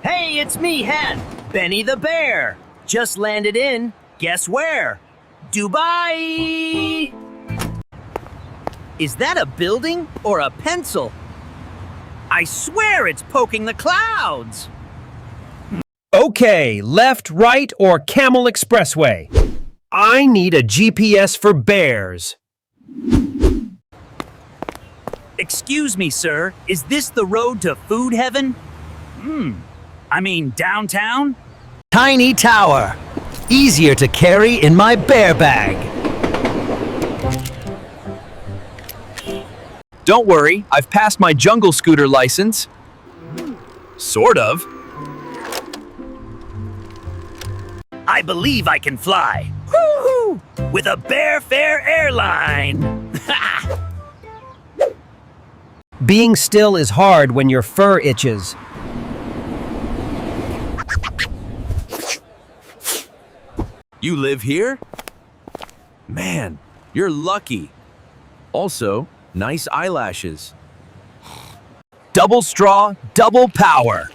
Hey, it's me, Hen, Benny the Bear. Just landed in, guess where? Dubai! Is that a building or a pencil? I swear it's poking the clouds! Okay, left, right, or Camel Expressway? I need a GPS for bears. Excuse me, sir, is this the road to food heaven? I mean downtown? Tiny tower. Easier to carry in my bear bag. Don't worry, I've passed my jungle scooter license. Sort of. I believe I can fly. Woo-hoo! With a Bear Fair airline. Being still is hard when your fur itches. You live here? Man, you're lucky. Also, nice eyelashes. Double straw, double power.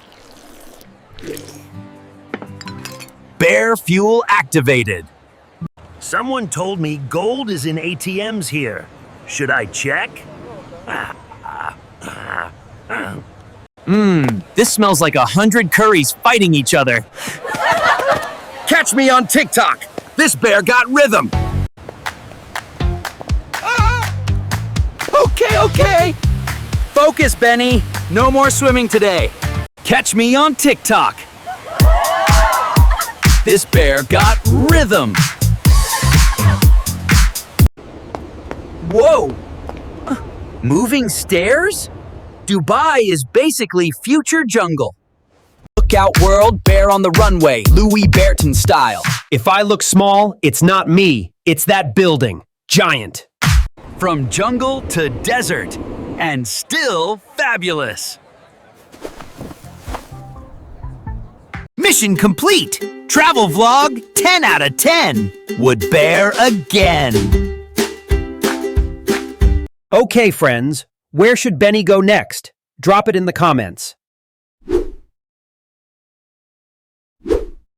Bear fuel activated. Someone told me gold is in ATMs here. Should I check? This smells like 100 curries fighting each other. Catch me on TikTok. This bear got rhythm. Okay. Focus, Benny. No more swimming today. Catch me on TikTok. This bear got rhythm. Whoa! Moving stairs? Dubai is basically future jungle. Look out, world, bear on the runway, Louis Vuitton style. If I look small, it's not me. It's that building. Giant. From jungle to desert, and still fabulous. Mission complete! Travel vlog 10 out of 10. Would bear again. Okay, friends, where should Benny go next? Drop it in the comments.